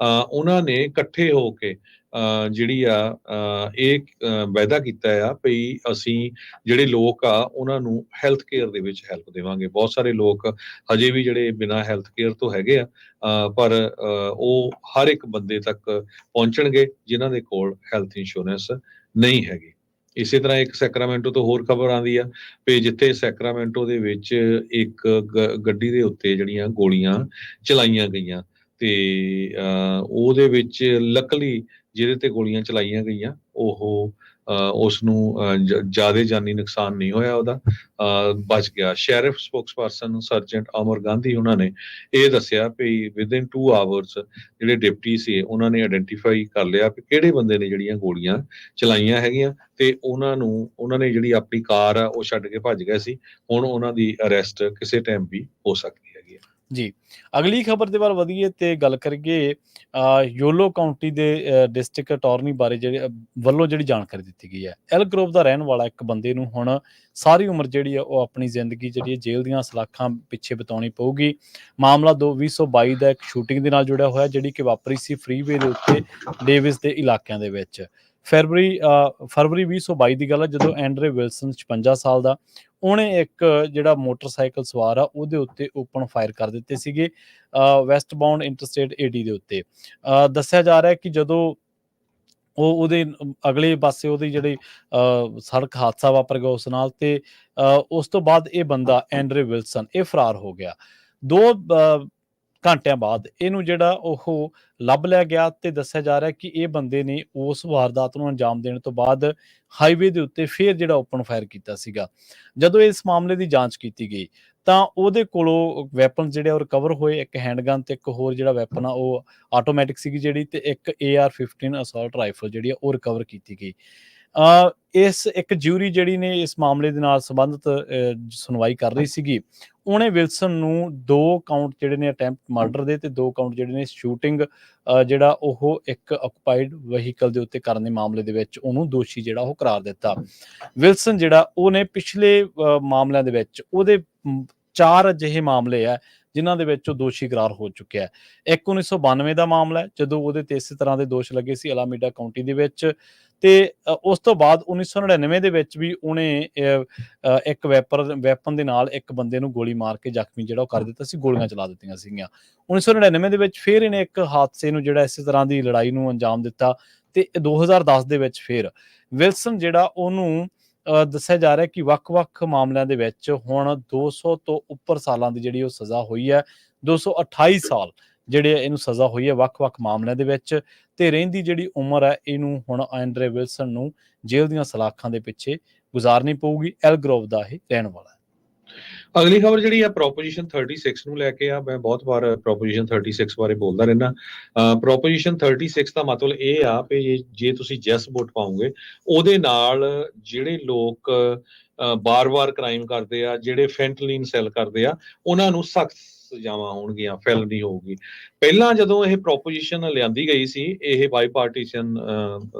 Speaker 2: ਉਹਨਾਂ ਨੇ ਇਕੱਠੇ ਹੋ ਕੇ ਜਿਹੜੀ ਆ ਇਹ ਵਾਅਦਾ ਕੀਤਾ ਆ ਵੀ ਅਸੀਂ ਜਿਹੜੇ ਲੋਕ ਆ ਉਹਨਾਂ ਨੂੰ ਹੈਲਥ ਕੇਅਰ ਦੇ ਵਿੱਚ ਹੈਲਪ ਦੇਵਾਂਗੇ। ਬਹੁਤ ਸਾਰੇ ਲੋਕ ਹਜੇ ਵੀ ਜਿਹੜੇ ਬਿਨਾਂ ਹੈਲਥ ਕੇਅਰ ਤੋਂ ਹੈਗੇ ਆ, ਪਰ ਉਹ ਹਰ ਇੱਕ ਬੰਦੇ ਤੱਕ ਪਹੁੰਚਣਗੇ ਜਿਨ੍ਹਾਂ ਦੇ ਕੋਲ ਹੈਲਥ ਇੰਸ਼ੋਰੈਂਸ ਨਹੀਂ ਹੈਗੀ। ਇਸੇ ਤਰ੍ਹਾਂ ਇੱਕ ਸੈਕਰਾਮੈਂਟੋ ਤੋਂ ਹੋਰ ਖਬਰ ਆਉਂਦੀ ਆ ਵੀ ਜਿੱਥੇ ਸੈਕਰਾਮੈਂਟੋ ਦੇ ਵਿੱਚ ਇੱਕ ਗੱਡੀ ਦੇ ਉੱਤੇ ਜਿਹੜੀਆਂ ਗੋਲੀਆਂ ਚਲਾਈਆਂ ਗਈਆਂ, ਤੇ ਉਹਦੇ ਵਿੱਚ ਲੱਕਲੀ ਜਿਹਦੇ ਤੇ ਗੋਲੀਆਂ ਚਲਾਈਆਂ ਗਈਆਂ ਉਹ ਉਸ ਨੂੰ ਜ਼ਿਆਦਾ ਜਾਨੀ ਨੁਕਸਾਨ ਨਹੀਂ ਹੋਇਆ, ਉਹਦਾ ਬਚ ਗਿਆ। ਸ਼ੈਰਿਫ ਸਪੋਕਸਪਰਸਨ ਸਰਜੈਂਟ ਅਮਰ ਗਾਂਧੀ ਉਹਨਾਂ ਨੇ ਇਹ ਦੱਸਿਆ ਵੀ ਵਿਦਿਨ 2 ਆਵਰਸ ਜਿਹੜੇ ਡਿਪਟੀ ਸੀ ਉਹਨਾਂ ਨੇ ਆਇਡੈਂਟੀਫਾਈ ਕਰ ਲਿਆ ਕਿ ਕਿਹੜੇ ਬੰਦੇ ਨੇ ਜਿਹੜੀਆਂ ਗੋਲੀਆਂ ਚਲਾਈਆਂ ਹੈਗੀਆਂ, ਤੇ ਉਹਨਾਂ ਨੇ ਜਿਹੜੀ ਆਪਣੀ ਕਾਰ ਆ ਉਹ ਛੱਡ ਕੇ ਭੱਜ ਗਏ ਸੀ। ਹੁਣ ਉਹਨਾਂ ਦੀ ਅਰੈਸਟ ਕਿਸੇ ਟਾਈਮ ਵੀ ਹੋ ਸਕਦੀ ਹੈਗੀ ਹੈ।
Speaker 1: ਜੀ ਅਗਲੀ ਖਬਰ ਦੇ ਵੱਲ ਵਧੀਏ ਤੇ ਗੱਲ ਕਰੀਏ ਯੋਲੋ ਕਾਉਂਟੀ ਦੇ ਡਿਸਟ੍ਰਿਕਟ ਅਟਾਰਨੀ ਬਾਰੇ ਵੱਲੋਂ ਜਿਹੜੀ ਜਾਣਕਾਰੀ ਦਿੱਤੀ ਗਈ ਹੈ। ਐਲ ਗਰੋਵ ਦਾ ਰਹਿਣ ਵਾਲਾ ਇੱਕ ਬੰਦੇ ਨੂੰ ਹੁਣ ਸਾਰੀ ਉਮਰ ਜਿਹੜੀ ਆ ਉਹ ਆਪਣੀ ਜ਼ਿੰਦਗੀ ਜਿਹੜੀ ਜੇਲ੍ਹ ਦੀਆਂ ਸਲਾਖਾਂ ਪਿੱਛੇ ਬਿਤਾਉਣੀ ਪਊਗੀ। ਮਾਮਲਾ 2022 ਦਾ ਇੱਕ ਸ਼ੂਟਿੰਗ ਦੇ ਨਾਲ ਜੁੜਿਆ ਹੋਇਆ, ਜਿਹੜੀ ਕਿ ਵਾਪਰੀ ਸੀ ਫਰੀਵੇ ਦੇ ਉੱਤੇ ਡੇਵਿਸ ਦੇ ਇਲਾਕਿਆਂ ਦੇ ਵਿੱਚ। ਫਰਵਰੀ 2022 ਦੀ ਗੱਲ ਹੈ, ਜਦੋਂ ਐਂਡਰੇ ਵਿਲਸਨ 56 ਸਾਲ ਦਾ, ਉਹਨੇ ਇੱਕ ਜਿਹੜਾ ਮੋਟਰਸਾਈਕਲ ਸਵਾਰ ਆ ਉਹਦੇ ਉੱਤੇ ਓਪਨ ਫਾਇਰ ਕਰ ਦਿੱਤੇ ਸੀਗੇ ਵੈਸਟ ਬਾਉਂਡ ਇੰਟਰਸਟੇਟ 80 ਦੇ ਉੱਤੇ। ਦੱਸਿਆ ਜਾ ਰਿਹਾ ਕਿ ਜਦੋਂ ਉਹਦੇ ਅਗਲੇ ਪਾਸੇ ਉਹਦੀ ਜਿਹੜੀ ਸੜਕ ਹਾਦਸਾ ਵਾਪਰ ਗਿਆ ਉਸ ਨਾਲ, ਤੇ ਉਸ ਤੋਂ ਬਾਅਦ ਇਹ ਬੰਦਾ ਐਂਡਰੇ ਵਿਲਸਨ ਇਹ ਫਰਾਰ ਹੋ ਗਿਆ। 2 ਘੰਟਿਆਂ ਬਾਅਦ ਇਹਨੂੰ ਜਿਹੜਾ ਉਹ ਲੱਭ ਲਿਆ ਗਿਆ, ਤੇ ਦੱਸਿਆ ਜਾ ਰਿਹਾ ਕਿ ਇਹ ਬੰਦੇ ਨੇ ਉਸ ਵਾਰਦਾਤ ਨੂੰ ਅੰਜਾਮ ਦੇਣ ਤੋਂ ਬਾਅਦ ਹਾਈਵੇ ਦੇ ਉੱਤੇ ਫੇਰ ਜਿਹੜਾ ਓਪਨ ਫਾਇਰ ਕੀਤਾ ਸੀਗਾ। ਜਦੋਂ ਇਸ ਮਾਮਲੇ ਦੀ ਜਾਂਚ ਕੀਤੀ ਗਈ ਤਾਂ ਉਹਦੇ ਕੋਲੋਂ ਵੈਪਨ ਜਿਹੜੇ ਉਹ ਰਿਕਵਰ ਹੋਏ, ਇੱਕ ਹੈਂਡਗਨ ਤੇ ਇੱਕ ਹੋਰ ਜਿਹੜਾ ਵੈਪਨ ਆ ਉਹ ਆਟੋਮੈਟਿਕ ਸੀਗੀ ਜਿਹੜੀ, ਤੇ ਇੱਕ AR-15 ਅਸੌਲਟ ਰਾਈਫਲ ਜਿਹੜੀ ਆ ਉਹ ਰਿਕਵਰ ਕੀਤੀ ਗਈ। ਇਸ ਇੱਕ ਜਿਊਰੀ ਜਿਹੜੀ ਨੇ ਇਸ ਮਾਮਲੇ ਦੇ ਨਾਲ ਸੰਬੰਧਿਤ ਸੁਣਵਾਈ ਕਰ ਰਹੀ ਸੀਗੀ, ਉਹਨੇ ਵਿਲਸਨ ਨੂੰ 2 ਕਾਊਂਟ ਜਿਹੜੇ ਨੇ ਅਟੈਂਪਟ ਮਰਡਰ ਦੇ, ਤੇ 2 ਕਾਊਂਟ ਜਿਹੜੇ ਨੇ ਸ਼ੂਟਿੰਗ ਜਿਹੜਾ ਉਹ ਇੱਕ ਆਕੂਪਾਈਡ ਵਹੀਕਲ ਦੇ ਉੱਤੇ ਕਰਨ ਦੇ ਮਾਮਲੇ ਦੇ ਵਿੱਚ ਉਹਨੂੰ ਦੋਸ਼ੀ ਜਿਹੜਾ ਉਹ ਕਰਾਰ ਦਿੱਤਾ। ਵਿਲਸਨ ਜਿਹੜਾ ਉਹਨੇ ਪਿਛਲੇ ਮਾਮਲਿਆਂ ਦੇ ਵਿੱਚ ਉਹਦੇ 4 ਅਜਿਹੇ ਮਾਮਲੇ ਆ ਜਿਨ੍ਹਾਂ ਦੇ ਵਿੱਚ ਉਹ ਦੋਸ਼ੀ ਕਰਾਰ ਹੋ ਚੁੱਕਿਆ ਹੈ। ਇੱਕ 1992 ਦਾ ਮਾਮਲਾ ਹੈ, ਜਦੋਂ ਉਹਦੇ ਤੇ ਇਸੇ ਤਰ੍ਹਾਂ ਦੇ ਦੋਸ਼ ਲੱਗੇ ਸੀ ਅਲਾਮੀਡਾ ਕਾਉਂਟੀ ਦੇ ਵਿੱਚ, ਤੇ ਉਸ ਤੋਂ ਬਾਅਦ 1999 ਦੇ ਵਿੱਚ ਵੀ ਉਹਨੇ ਇੱਕ ਵੈਪਨ ਦੇ ਨਾਲ ਇੱਕ ਬੰਦੇ ਨੂੰ ਗੋਲੀ ਮਾਰ ਕੇ ਜ਼ਖਮੀ ਜਿਹੜਾ ਉਹ ਕਰ ਦਿੱਤਾ ਸੀ, ਗੋਲੀਆਂ ਚਲਾ ਦਿੱਤੀਆਂ ਸੀਗੀਆਂ। 1999 ਦੇ ਵਿੱਚ ਫਿਰ ਇਹਨੇ ਇੱਕ ਹਾਦਸੇ ਨੂੰ ਜਿਹੜਾ ਇਸੇ ਤਰ੍ਹਾਂ ਦੀ ਲੜਾਈ ਨੂੰ ਅੰਜਾਮ ਦਿੱਤਾ, ਤੇ 2010 ਦੇ ਵਿੱਚ ਫਿਰ ਵਿਲਸਨ ਜਿਹੜਾ ਉਹਨੂੰ ਦੱਸਿਆ ਜਾ ਰਿਹਾ ਕਿ ਵੱਖ-ਵੱਖ ਮਾਮਲਿਆਂ ਦੇ ਵਿੱਚ ਹੁਣ 200 ਤੋਂ ਉੱਪਰ ਸਾਲਾਂ ਦੀ ਜਿਹੜੀ ਉਹ ਸਜ਼ਾ ਹੋਈ ਹੈ। 228 ਸਾਲ ਜਿਹੜੇ ਇਹਨੂੰ ਸਜ਼ਾ ਹੋਈ ਹੈ ਵੱਖ-ਵੱਖ ਮਾਮਲਿਆਂ ਦੇ ਵਿੱਚ, ਤੇ ਰਹਿੰਦੀ ਜਿਹੜੀ ਉਮਰ ਹੈ ਇਹਨੂੰ ਹੁਣ ਐਂਡਰੇ ਵਿਲਸਨ ਨੂੰ ਜੇਲ੍ਹ ਦੀਆਂ ਸਲਾਖਾਂ ਦੇ ਪਿੱਛੇ ਗੁਜ਼ਾਰਨੀ ਪਊਗੀ। ਐਲ ਗਰੋਵ ਦਾ ਇਹ ਰਹਿਣ ਵਾਲਾ ਹੈ।
Speaker 2: ਅਗਲੀ ਖਬਰ ਜਿਹੜੀ ਆ ਪ੍ਰੋਪੋਜੀਸ਼ਨ 36 ਨੂੰ ਲੈ ਕੇ ਆ। ਮੈਂ ਬਹੁਤ ਵਾਰ ਪ੍ਰੋਪੋਜੀਸ਼ਨ 36 ਬਾਰੇ ਬੋਲਦਾ ਰਹਿਣਾ। ਪ੍ਰੋਪੋਜੀਸ਼ਨ 36 ਦਾ ਮਤਲਬ ਇਹ ਆ ਕਿ ਜੇ ਤੁਸੀਂ ਯੈਸ ਵੋਟ ਪਾਓਗੇ, ਉਹਦੇ ਨਾਲ ਜਿਹੜੇ ਲੋਕ ਬਾਰ-ਬਾਰ ਕ੍ਰਾਈਮ ਕਰਦੇ ਆ, ਜਿਹੜੇ ਫੈਂਟਲਿਨ ਸੈਲ ਕਰਦੇ ਆ, ਉਹਨਾਂ ਨੂੰ ਸਖਤ ਸਜ਼ਾਵਾਂ ਹੋਣਗੀਆਂ, ਫੈਲਨੀ ਹੋਊਗੀ। ਪਹਿਲਾਂ ਜਦੋਂ ਇਹ ਪ੍ਰੋਪੋਜੀਸ਼ਨ ਲਿਆਂਦੀ ਗਈ ਸੀ, ਇਹ ਬਾਈ ਪਾਰਟੀਸ਼ਨ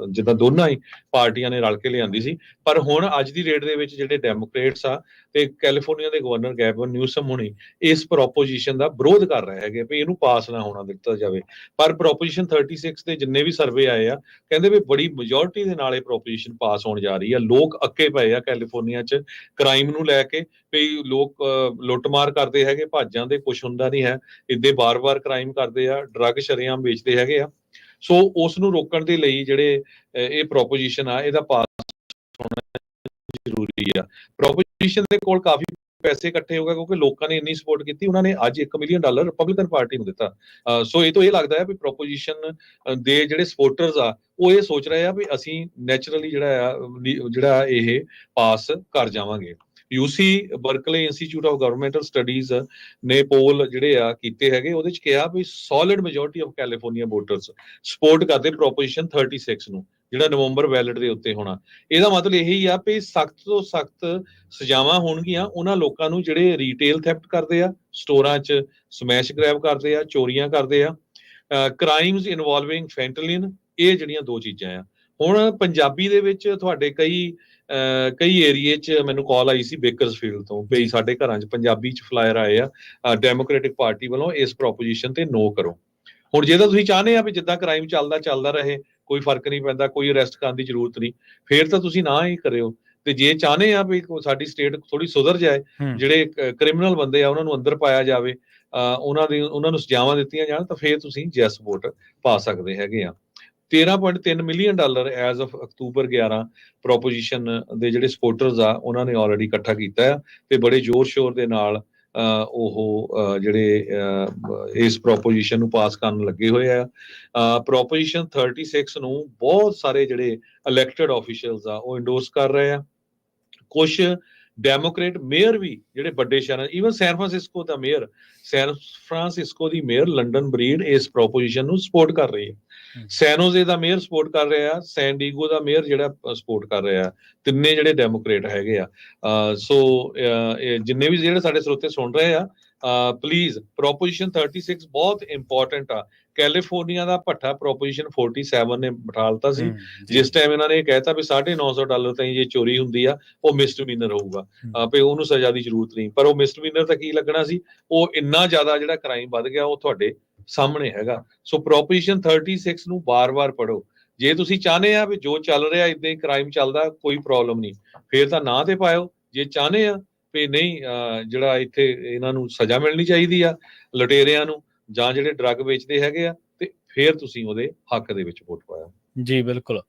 Speaker 2: ਜਿੱਦਾਂ ਦੋਨਾਂ ਹੀ ਪਾਰਟੀਆਂ ਨੇ ਰਲ ਕੇ ਲਿਆਂਦੀ ਸੀ, ਪਰ ਹੁਣ ਅੱਜ ਦੀ ਡੇਟ ਦੇ ਵਿੱਚ ਜਿਹੜੇ ਡੈਮੋਕ੍ਰੇਟਸ ਆ ਤੇ ਕੈਲੀਫੋਰਨੀਆ ਦੇ ਗਵਰਨਰ ਗੈਵਨ ਨਿਊਸਮ ਹੁਣੀ ਇਸ ਪ੍ਰੋਪੋਜੀਸ਼ਨ ਦਾ ਵਿਰੋਧ ਕਰ ਰਹੇ ਹੈਗੇ ਵੀ ਇਹਨੂੰ ਪਾਸ ਨਾ ਹੋਣਾ ਦਿੱਤਾ ਜਾਵੇ। ਪਰ ਪ੍ਰੋਪੋਜੀਸ਼ਨ 36 ਦੇ ਜਿੰਨੇ ਵੀ ਸਰਵੇ ਆਏ ਆ, ਕਹਿੰਦੇ ਵੀ ਬੜੀ ਮੈਜੋਰਟੀ ਦੇ ਨਾਲ ਇਹ ਪ੍ਰੋਪੋਜੀਸ਼ਨ ਪਾਸ ਹੋਣ ਜਾ ਰਹੀ ਆ। ਲੋਕ ਅੱਕੇ ਪਏ ਆ ਕੈਲੀਫੋਰਨੀਆ 'ਚ ਕ੍ਰਾਈਮ ਨੂੰ ਲੈ ਕੇ, ਵੀ ਲੋਕ ਲੁੱਟਮਾਰ ਕਰਦੇ ਹੈਗੇ, ਭੱਜ ਜਾਂਦੇ, ਕੁਛ ਹੁੰਦਾ ਨਹੀਂ ਹੈ, ਇੱਦੇ ਬਾਰ-ਬਾਰ ਕ੍ਰਾਈਮ ਕਰਦੇ ਆ, ਡਰੱਗ ਸ਼ਰੇਆਮ ਵੇਚਦੇ ਹੈਗੇ ਆ। ਸੋ ਉਸ ਨੂੰ ਰੋਕਣ ਦੇ ਲਈ ਜਿਹੜੇ ਇਹ ਪ੍ਰੋਪੋਜੀਸ਼ਨ ਆ, ਇਹਦਾ ਪਾਸ ਹੋਣਾ ਜ਼ਰੂਰੀ ਆ। ਪ੍ਰੋਪੋਜੀਸ਼ਨ ਦੇ ਕੋਲ ਕਾਫੀ ਪੈਸੇ ਇਕੱਠੇ ਹੋ ਗਏ ਕਿਉਂਕਿ ਲੋਕਾਂ ਨੇ ਇੰਨੀ ਸਪੋਰਟ ਕੀਤੀ, ਉਹਨਾਂ ਨੇ ਅੱਜ $1 ਮਿਲੀਅਨ ਰਿਪਬਲਿਕਨ ਪਾਰਟੀ ਨੂੰ ਦਿੱਤਾ। ਸੋ ਇਹ ਤੋਂ ਇਹ ਲੱਗਦਾ ਹੈ ਵੀ ਪ੍ਰੋਪੋਜੀਸ਼ਨ ਦੇ ਜਿਹੜੇ ਸਪੋਰਟਰਸ ਆ, ਉਹ ਇਹ ਸੋਚ ਰਹੇ ਆ ਵੀ ਅਸੀਂ ਨੈਚੁਰਲੀ ਜਿਹੜਾ ਇਹ ਪਾਸ ਕਰ ਜਾਵਾਂਗੇ। UC Berkeley Institute of Governmental Studies ਨੇ ਪੋਲ ਜਿਹੜੇ ਆ ਕੀਤੇ ਹੈਗੇ, ਉਹਦੇ 'ਚ ਕਿਹਾ ਵੀ solid majority of California voters support ਕਰਦੇ ਪ੍ਰੋਪੋਜੀਸ਼ਨ 36 ਨੂੰ, ਜਿਹੜਾ ਨਵੰਬਰ ਬੈਲਟ ਦੇ ਉੱਤੇ ਹੋਣਾ। ਇਹਦਾ ਮਤਲਬ ਇਹੀ ਆ ਵੀ ਸਖਤ ਤੋਂ ਸਖਤ ਸਜ਼ਾਵਾਂ ਹੋਣਗੀਆਂ ਉਹਨਾਂ ਲੋਕਾਂ ਨੂੰ ਜਿਹੜੇ ਰੀਟੇਲ ਥੈਫਟ ਕਰਦੇ ਆ, ਸਟੋਰਾਂ 'ਚ ਸਮੈਸ਼ ਗ੍ਰੈਬ ਕਰਦੇ ਆ, ਚੋਰੀਆਂ ਕਰਦੇ ਆ, ਕ੍ਰਾਈਮਸ ਇਨਵੋਲਵਿੰਗ ਫੈਂਟਲਿਨ, ਇਹ ਜਿਹੜੀਆਂ ਦੋ ਚੀਜ਼ਾਂ ਆ। ਹੁਣ ਪੰਜਾਬੀ ਦੇ ਵਿੱਚ ਤੁਹਾਡੇ ਕਈ ਏਰੀਏ 'ਚ ਮੈਨੂੰ ਕਾਲ ਆਈ ਸੀ ਬੇਕਰਸਫੀਲਡ ਤੋਂ, ਵੀ ਸਾਡੇ ਘਰਾਂ 'ਚ ਪੰਜਾਬੀ 'ਚ ਫਲਾਇਰ ਆਏ ਆ ਡੈਮੋਕ੍ਰੈਟਿਕ ਪਾਰਟੀ ਵੱਲੋਂ, ਇਸ ਪ੍ਰੋਪੋਜੀਸ਼ਨ ਤੇ ਨੋ ਕਰੋ। ਹੁਣ ਜੇ ਤਾਂ ਤੁਸੀਂ ਚਾਹੁੰਦੇ ਆ ਵੀ ਜਿੱਦਾਂ ਕ੍ਰਾਈਮ ਚੱਲਦਾ ਰਹੇ, ਕੋਈ ਫਰਕ ਨਹੀਂ ਪੈਂਦਾ, ਕੋਈ ਅਰੈਸਟ ਕਰਨ ਦੀ ਜ਼ਰੂਰਤ ਨਹੀਂ, ਫੇਰ ਤਾਂ ਤੁਸੀਂ ਨਾ ਹੀ ਕਰਿਓ। ਤੇ ਜੇ ਚਾਹੁੰਦੇ ਆ ਵੀ ਸਾਡੀ ਸਟੇਟ ਥੋੜੀ ਸੁਧਰ ਜਾਏ, ਜਿਹੜੇ ਕ੍ਰਿਮੀਨਲ ਬੰਦੇ ਆ ਉਹਨਾਂ ਨੂੰ ਅੰਦਰ ਪਾਇਆ ਜਾਵੇ, ਉਹਨਾਂ ਨੂੰ ਸਜ਼ਾਵਾਂ ਦਿੱਤੀਆਂ ਜਾਣ, ਤਾਂ ਫੇਰ ਤੁਸੀਂ ਯੈਸ ਵੋਟ ਪਾ ਸਕਦੇ ਹੈਗੇ ਆ। $13.3 million as of October 11 proposition ਦੇ ਜਿਹੜੇ ਸਪੋਰਟਰਸ ਆ ਉਹਨਾਂ ਨੇ ਆਲਰੇਡੀ ਇਕੱਠਾ ਕੀਤਾ ਆ, ਤੇ ਬੜੇ ਜ਼ੋਰ ਸ਼ੋਰ ਦੇ ਨਾਲ ਉਹ ਜਿਹੜੇ ਇਸ ਪ੍ਰੋਪੋਜੀਸ਼ਨ ਨੂੰ ਪਾਸ ਕਰਨ ਲੱਗੇ ਹੋਏ ਆ। ਪ੍ਰੋਪੋਜੀਸ਼ਨ 36 ਨੂੰ ਬਹੁਤ ਸਾਰੇ ਜਿਹੜੇ ਇਲੈਕਟਡ ਆਫੀਸ਼ੀਅਲਸ ਆ ਉਹ ਇੰਡੋਰਸ ਕਰ ਰਹੇ ਆ। ਕੁਛ ਡੈਮੋਕ੍ਰੇਟ ਮੇਅਰ ਵੀ ਜਿਹੜੇ ਵੱਡੇ ਸ਼ਹਿਰਾਂ, ਈਵਨ ਸੈਨ ਫਰਾਂਸਿਸਕੋ ਦੀ ਮੇਅਰ ਲੰਡਨ ਬਰੀਡ ਇਸ ਪ੍ਰੋਪੋਜੀਸ਼ਨ ਨੂੰ ਸਪੋਰਟ ਕਰ ਰਹੀ ਹੈ। ਸੈਨੋਜ਼ੇ ਦਾ ਮੇਅਰ ਸਪੋਰਟ ਕਰ ਰਿਹਾ, ਸੈਨ ਡੀਗੋ ਦਾ ਮੇਅਰ ਜਿਹੜਾ ਸਪੋਰਟ ਕਰ ਰਿਹਾ, ਤਿੰਨੇ ਜਿਹੜੇ ਡੈਮੋਕ੍ਰੇਟ ਹੈਗੇ ਆ। ਸੋ ਜਿੰਨੇ ਵੀ ਜਿਹੜੇ ਸਾਡੇ ਸਰੋਤੇ ਸੁਣ ਰਹੇ ਆ, ਪਲੀਜ਼ ਪ੍ਰੋਪੋਜੀਸ਼ਨ 36 ਬਹੁਤ ਇੰਪੋਰਟੈਂਟ ਆ। ਕੈਲੀਫੋਰਨੀਆ ਦਾ ਭੱਠਾ ਪ੍ਰੋਪੋਜੀਸ਼ਨ 47 ਨੇ ਬਿਠਾ ਦਿੱਤਾ ਸੀ, ਜਿਸ ਟਾਈਮ ਇਹਨਾਂ ਨੇ ਕਹਿਤਾ ਵੀ $950 ਤਾਈਂ ਜੇ ਚੋਰੀ ਹੁੰਦੀ ਆ ਉਹ ਮਿਸਡਮੀਨਰ ਹੋਊਗਾ, ਵੀ ਉਹਨੂੰ ਸਜ਼ਾ ਦੀ ਜ਼ਰੂਰਤ ਨਹੀਂ। ਪਰ ਉਹ ਮਿਸਡਮੀਨਰ ਤਾਂ ਕੀ ਲੱਗਣਾ ਸੀ, ਉਹ ਇੰਨਾ ਜ਼ਿਆਦਾ ਜਿਹੜਾ ਕ੍ਰਾਈਮ ਵੱਧ ਗਿਆ ਉਹ ਤੁਹਾਡੇ ਸਾਹਮਣੇ ਹੈਗਾ। ਸੋ ਪ੍ਰੋਪੋਜੀਸ਼ਨ 36 ਨੂੰ ਬਾਰ-ਬਾਰ ਪੜ੍ਹੋ। ਜੇ ਤੁਸੀਂ ਚਾਹੁੰਦੇ ਆ ਵੀ ਜੋ ਚੱਲ ਰਿਹਾ ਇਦਾਂ ਹੀ ਕ੍ਰਾਈਮ ਚੱਲਦਾ, ਕੋਈ ਪ੍ਰੋਬਲਮ ਨਹੀਂ, ਫੇਰ ਤਾਂ ਨਾ ਤੇ ਪਾਇਓ। ਜੇ ਚਾਹੁੰਦੇ ਆ ਵੀ ਨਹੀਂ, ਜਿਹੜਾ ਇੱਥੇ ਇਹਨਾਂ ਨੂੰ ਸਜ਼ਾ ਮਿਲਣੀ ਚਾਹੀਦੀ ਆ ਲੁਟੇਰਿਆਂ ਨੂੰ, ਜਾਂ ਜਿਹੜੇ ਡਰੱਗ ਵੇਚਦੇ ਹੈਗੇ ਆ, ਤੇ ਫੇਰ ਤੁਸੀਂ ਉਹਦੇ ਹੱਕ ਦੇ ਵਿੱਚ ਵੋਟ ਪਾਇਆ।
Speaker 1: ਜੀ ਬਿਲਕੁਲ।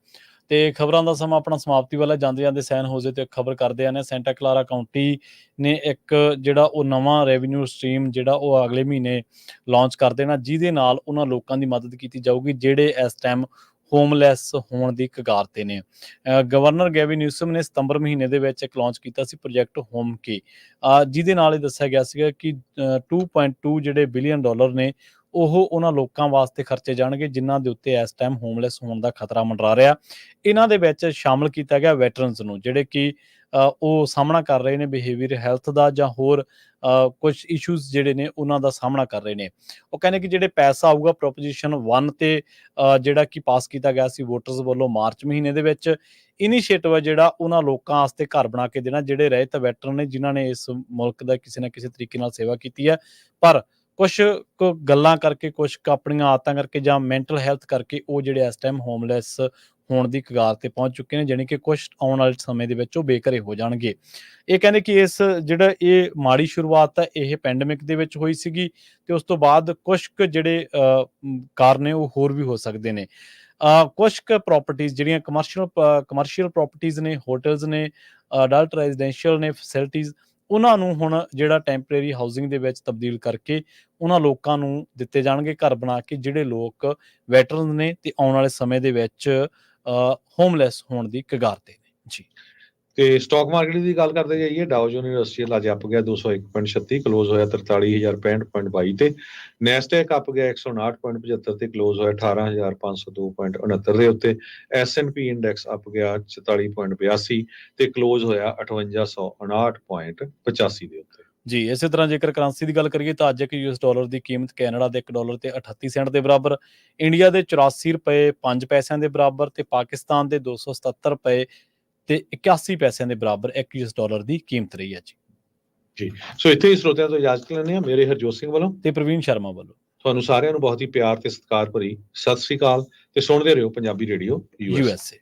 Speaker 1: ਤੇ ਖਬਰਾਂ ਦਾ ਸਮਾਂ ਆਪਣਾ ਸਮਾਪਤੀ ਵਾਲਾ, ਜਾਂਦੇ ਸੈਨ ਹੋਜ਼ੇ ਤੇ ਖਬਰ ਕਰਦੇ ਆ ਨੇ, ਸੈਂਟਾ ਕਲਾਰਾ ਕਾਉਂਟੀ ਨੇ ਇੱਕ ਜਿਹੜਾ ਉਹ ਨਵਾਂ ਰੈਵਨਿਊ ਸਟਰੀਮ ਜਿਹੜਾ ਉਹ ਅਗਲੇ ਮਹੀਨੇ ਲਾਂਚ ਕਰ ਦੇਣਾ, ਜਿਹਦੇ ਨਾਲ ਉਹਨਾਂ ਲੋਕਾਂ ਦੀ ਮਦਦ ਕੀਤੀ ਜਾਊਗੀ ਜਿਹੜੇ ਇਸ ਟਾਈਮ ਹੋਮਲੈਸ ਹੋਣ ਦੀ ਕਗਾਰ ਤੇ ਨੇ। ਗਵਰਨਰ ਗੈਵਿਨ ਨਿਊਸਮ ਨੇ ਸਤੰਬਰ ਮਹੀਨੇ ਦੇ ਵਿੱਚ ਇੱਕ ਲਾਂਚ ਕੀਤਾ ਸੀ ਪ੍ਰੋਜੈਕਟ ਹੋਮ ਕੇ, ਜਿਹਦੇ ਨਾਲ ਇਹ ਦੱਸਿਆ ਗਿਆ ਸੀਗਾ ਕਿ $2.2 ਜਿਹੜੇ ਬਿਲੀਅਨ ਨੇ ਉਹ ਉਹਨਾਂ ਲੋਕਾਂ ਵਾਸਤੇ ਖਰਚੇ ਜਾਣਗੇ ਜਿਨ੍ਹਾਂ ਦੇ ਉੱਤੇ ਇਸ ਟਾਈਮ ਹੋਮਲੈਸ ਹੋਣ ਦਾ ਖਤਰਾ ਮੰਡਰਾ ਰਿਹਾ। ਇਹਨਾਂ ਦੇ ਵਿੱਚ ਸ਼ਾਮਲ ਕੀਤਾ ਗਿਆ ਵੈਟਰਨਸ ਨੂੰ, ਜਿਹੜੇ ਕਿ ਉਹ ਸਾਹਮਣਾ ਕਰ ਰਹੇ ਨੇ ਬਿਹੇਵੀਅਰ ਹੈਲਥ ਦਾ ਜਾਂ ਹੋਰ ਕੁਝ ਇਸ਼ੂਜ਼ ਜਿਹੜੇ ਨੇ ਉਹਨਾਂ ਦਾ ਸਾਹਮਣਾ ਕਰ ਰਹੇ ਨੇ। ਉਹ ਕਹਿੰਦੇ ਕਿ ਜਿਹੜੇ ਪੈਸਾ ਆਊਗਾ ਪ੍ਰੋਪੋਜੀਸ਼ਨ 1 ਤੇ ਜਿਹੜਾ ਕਿ ਪਾਸ ਕੀਤਾ ਗਿਆ ਸੀ ਵੋਟਰਸ ਵੱਲੋਂ ਮਾਰਚ ਮਹੀਨੇ ਦੇ ਵਿੱਚ, ਇਨੀਸ਼ੀਏਟਿਵ ਹੈ ਜਿਹੜਾ ਉਹਨਾਂ ਲੋਕਾਂ ਵਾਸਤੇ ਘਰ ਬਣਾ ਕੇ ਦੇਣਾ ਜਿਹੜੇ ਰਹਿਤ ਵੈਟਰਨ ਨੇ, ਜਿਨ੍ਹਾਂ ਨੇ ਇਸ ਮੁਲਕ ਦਾ ਕਿਸੇ ਨਾ ਕਿਸੇ ਤਰੀਕੇ ਨਾਲ ਸੇਵਾ ਕੀਤੀ ਹੈ, ਪਰ ਕੁਛ ਗੱਲਾਂ ਕਰਕੇ, ਕੁਛ ਆਪਣੀਆਂ ਆਦਤਾਂ ਕਰਕੇ ਜਾਂ ਮੈਂਟਲ ਹੈਲਥ ਕਰਕੇ ਉਹ ਜਿਹੜੇ ਇਸ ਟਾਈਮ ਹੋਮਲੈਸ ਹੋਣ ਦੀ ਕਗਾਰ ਤੇ ਪਹੁੰਚ ਚੁੱਕੇ ਨੇ, ਜਾਣੀ ਕਿ ਕੁਛ ਆਉਣ ਵਾਲੇ ਸਮੇਂ ਦੇ ਵਿੱਚ ਉਹ ਬੇਘਰੇ ਹੋ ਜਾਣਗੇ। ਇਹ ਕਹਿੰਦੇ ਕਿ ਜਿਹੜਾ ਇਹ ਮਾੜੀ ਸ਼ੁਰੂਆਤ ਹੈ ਇਹ ਪੈਂਡੇਮਿਕ ਦੇ ਵਿੱਚ ਹੋਈ ਸੀਗੀ, ਤੇ ਉਸ ਤੋਂ ਬਾਅਦ ਕੁਛ ਕੁ ਜਿਹੜੇ ਕਾਰਨ ਨੇ ਉਹ ਹੋਰ ਵੀ ਹੋ ਸਕਦੇ ਨੇ। ਕੁਛ ਕੁ ਪ੍ਰੋਪਰਟੀਜ਼ ਜਿਹੜੀਆਂ ਕਮਰਸ਼ੀਅਲ ਪ੍ਰੋਪਰਟੀਜ਼ ਨੇ, ਹੋਟਲਸ ਨੇ, ਅਡਲਟ ਰੈਜ਼ੀਡੈਂਸ਼ੀਅਲ ਨੇ ਫੈਸਿਲਿਟੀਜ਼, ਉਹਨਾਂ ਨੂੰ ਹੁਣ ਜਿਹੜਾ ਟੈਂਪਰੇਰੀ ਹਾਊਸਿੰਗ ਦੇ ਵਿੱਚ ਤਬਦੀਲ ਕਰਕੇ ਉਹਨਾਂ ਲੋਕਾਂ ਨੂੰ ਦਿੱਤੇ ਜਾਣਗੇ ਘਰ ਬਣਾ ਕੇ, ਜਿਹੜੇ ਲੋਕ ਵੈਟਰਨ ਨੇ ਤੇ ਆਉਣ ਵਾਲੇ ਸਮੇਂ ਦੇ ਵਿੱਚ ਹੋਮਲੈਸ ਹੋਣ ਦੀ ਕਗਾਰ ਤੇ ਨੇ। ਜੀ।
Speaker 2: ਤੇ ਸਟਾਕ ਮਾਰਕੀਟ ਦੀ ਗੱਲ ਕਰਦੇ ਜਾਈਏ, ਡਾਓ ਜੋਨ ਇੰਡਸਟਰੀਅਲ ਅੱਜ ਅੱਪ ਗਿਆ 201.36, ਕਲੋਜ਼ ਹੋਇਆ 43,065.22 ਤੇ। ਨੈਸਡੈਕ ਅੱਪ ਗਿਆ 159.75 ਤੇ ਕਲੋਜ਼ ਹੋਇਆ 18,502.69 ਦੇ ਉੱਤੇ। S&P ਇੰਡੈਕਸ ਅੱਪ ਗਿਆ 44.82 ਤੇ ਕਲੋਜ਼ ਹੋਇਆ 58,159.85 ਦੇ ਉੱਤੇ।
Speaker 1: ਜੀ, ਇਸੇ ਤਰ੍ਹਾਂ ਜੇਕਰ ਕਰੰਸੀ ਦੀ ਗੱਲ ਕਰੀਏ ਤਾਂ ਅੱਜ ਇੱਕ ਯੂਐਸ ਡਾਲਰ ਦੀ ਕੀਮਤ ਕੈਨੇਡਾ ਦੇ 1 ਡਾਲਰ ਤੇ 38 ਸੈਂਟ ਦੇ ਬਰਾਬਰ, ਇੰਡੀਆ ਦੇ 84 ਰੁਪਏ 5 ਪੈਸਿਆਂ ਦੇ ਬਰਾਬਰ ਤੇ ਪਾਕਿਸਤਾਨ ਦੇ 277 ਰੁਪਏ ਤੇ 81 ਪੈਸਿਆਂ ਦੇ ਬਰਾਬਰ ਇੱਕ ਯੂਐਸ ਡਾਲਰ ਦੀ ਕੀਮਤ ਰਹੀ ਹੈ
Speaker 2: ਜੀ। ਸੋ ਇੱਥੇ ਹੀ ਸਰੋਤਿਆਂ ਤੋਂ ਇਜਾਜ਼ਤ ਲੈਂਦੇ ਹਾਂ, ਮੇਰੇ ਹਰਜੋਤ ਸਿੰਘ ਵੱਲੋਂ
Speaker 1: ਤੇ ਪ੍ਰਵੀਨ ਸ਼ਰਮਾ ਵੱਲੋਂ।
Speaker 2: ਤੁਹਾਨੂੰ ਸਾਰਿਆਂ ਨੂੰ ਬਹੁਤ ਹੀ ਪਿਆਰ ਤੇ ਸਤਿਕਾਰ ਭਰੀ ਸਤਿ ਸ੍ਰੀ ਅਕਾਲ ਤੇ ਸੁਣਦੇ ਰਹੋ ਪੰਜਾਬੀ ਰੇਡੀਓ USA।
Speaker 1: USA।